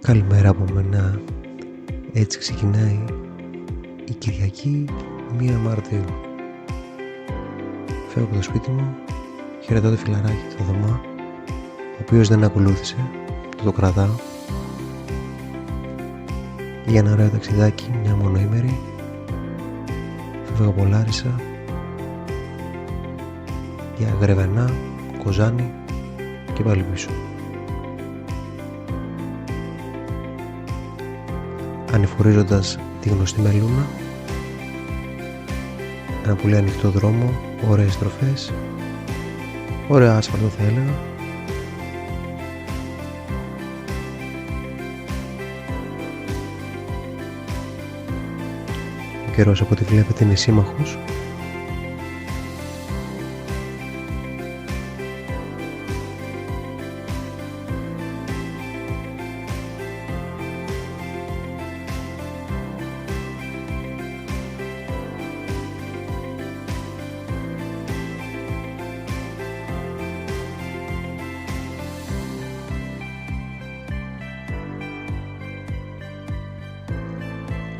Καλημέρα από μένα. Έτσι ξεκινάει η Κυριακή 1 Μαρτίου. Φεύγω από το σπίτι μου, χαιρετώ το φιλαράκι το Θωμά, ο οποίος δεν ακολούθησε, το κρατάω για ένα ωραίο ταξιδάκι, μια μονοήμερη. Φεύγω από Λάρισα για Γρεβενά, Κοζάνη και πάλι πίσω. Ανηφορίζοντας τη γνωστή Μελούνα, ένα πολύ ανοιχτό δρόμο, ωραίες στροφές, ωραίο άσφαλτο θα έλεγα. Ο καιρός από ό,τι βλέπετε είναι σύμμαχος.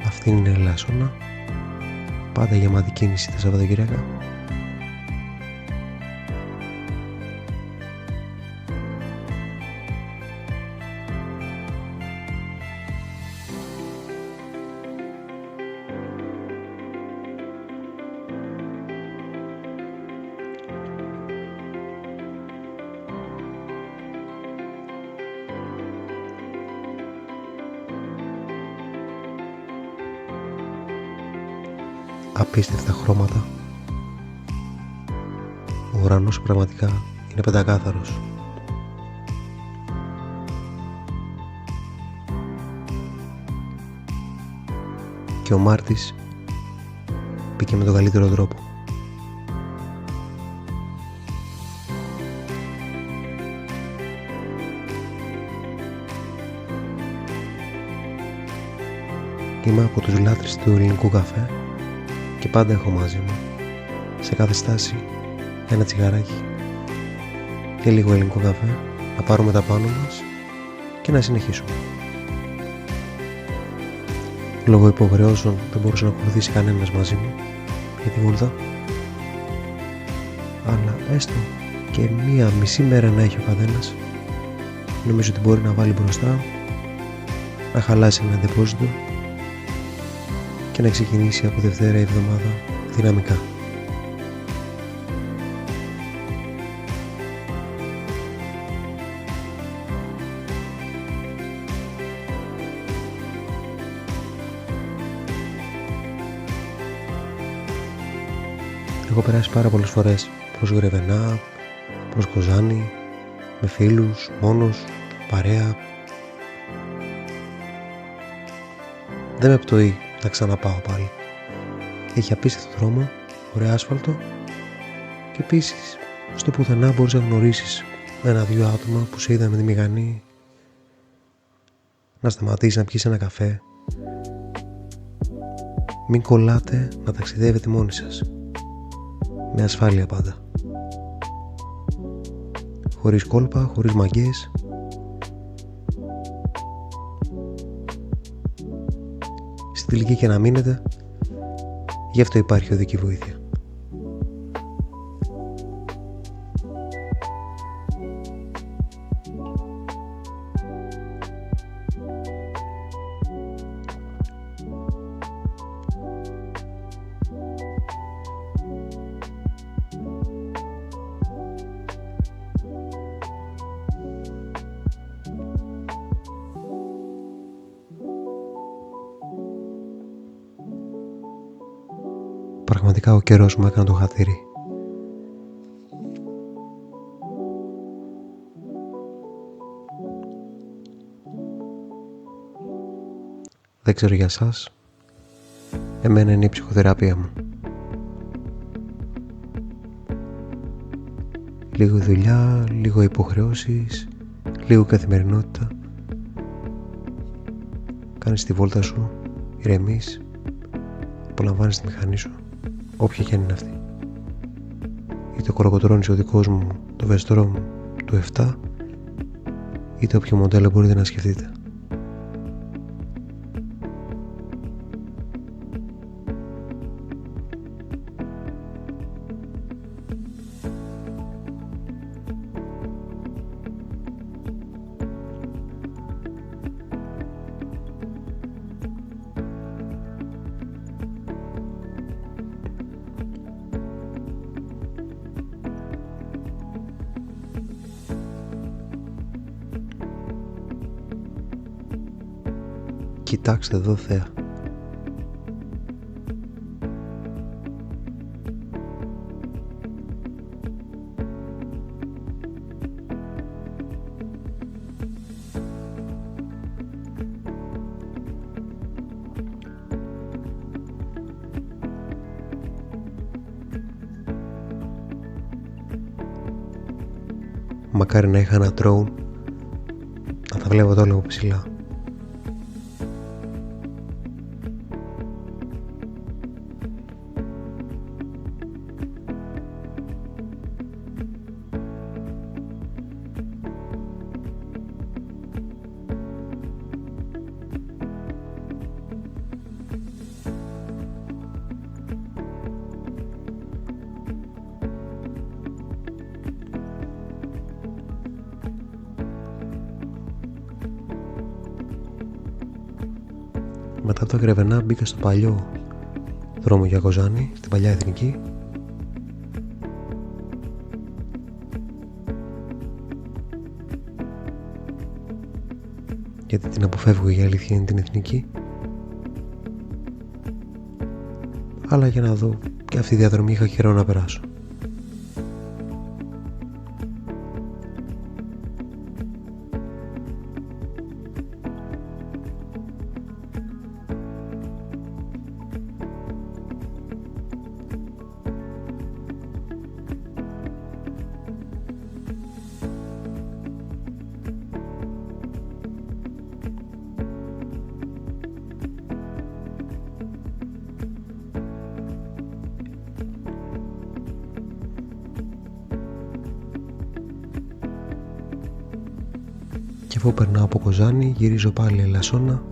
Αυτή είναι η Ελάσσονα, πάντα γεμάτη κίνηση τα Σαββατοκύριακα. Απίστευτα χρώματα. Ο ουρανός πραγματικά είναι πεντακάθαρος. Και ο Μάρτης μπήκε με τον καλύτερο τρόπο. Είμαι από τους λάτρεις του ελληνικού καφέ και πάντα έχω μαζί μου, σε κάθε στάση, ένα τσιγαράκι και λίγο ελληνικό καφέ, να πάρουμε τα πάνω μας και να συνεχίσουμε. Λόγω υποχρεώσεων δεν μπορούσε να ακολουθήσει κανένας μαζί μου για τη βόλτα, αλλά έστω και μία μισή μέρα να έχει ο καθένας, νομίζω ότι μπορεί να βάλει μπροστά, να χαλάσει ένα ντεπόζιτο και να ξεκινήσει από Δευτέρα η εβδομάδα δυναμικά. Έχω περάσει πάρα πολλές φορές προς Γρεβενά, προς Κοζάνη, με φίλους, μόνος, παρέα. Δεν με πτωεί να ξαναπάω πάλι. Έχει απίστευτο δρόμο, ωραίο άσφαλτο και επίσης στο πουθενά μπορείς να γνωρίσεις ένα-δυο άτομα που σε είδαν με τη μηχανή, να σταματήσεις να πιεις ένα καφέ. Μην κολλάτε να ταξιδεύετε μόνοι σας, με ασφάλεια πάντα, χωρίς κόλπα, χωρίς μαγκές. Στη τελική και να μείνετε, γι' αυτό υπάρχει οδική βοήθεια. Πραγματικά ο καιρός μου έκανε το χατήρι. Δεν ξέρω για σας, εμένα είναι η ψυχοθεραπεία μου. Λίγο δουλειά, λίγο υποχρεώσεις, λίγο καθημερινότητα. Κάνεις τη βόλτα σου, ηρεμείς, απολαμβάνεις τη μηχανή σου, όποια και αν είναι αυτή. Είτε ο κοροκοτρώνης ο δικός μου, το βεστρό μου, του 7, είτε όποιο μοντέλο μπορείτε να σκεφτείτε. Κοιτάξτε εδώ θέα. Μακάρι να είχα ένα drone να τα βλέπω τώρα λίγο ψηλά. Μετά από τα Γρεβενά μπήκα στο παλιό δρόμο για Κοζάνη, στην παλιά εθνική. Γιατί την αποφεύγω, η αλήθεια είναι την εθνική. Αλλά για να δω και αυτή τη διαδρομή είχα καιρό να περάσω. Και αφού περνάω από Κοζάνη γυρίζω πάλι Ελασσόνα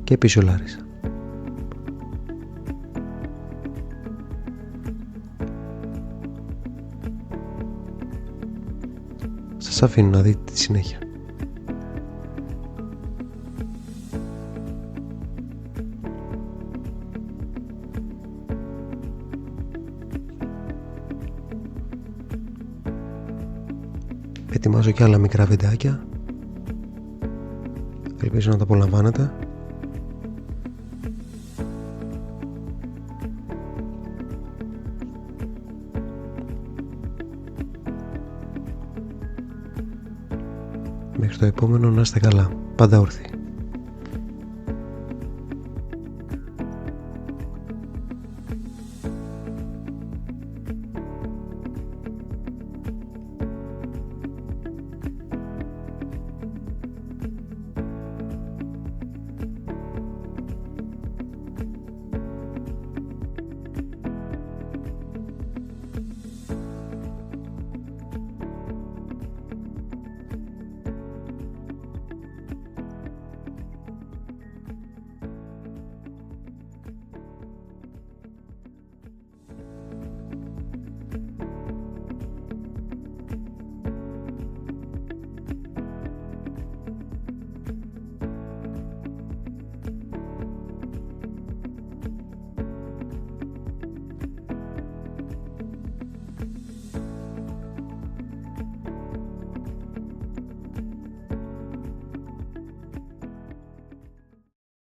και πίσω Λάρισα. Σας αφήνω να δείτε τη συνέχεια. Ετοιμάζω και άλλα μικρά βιντεάκια. Ελπίζω να τα απολαμβάνετε. Μέχρι το επόμενο να είστε καλά. Πάντα όρθιοι.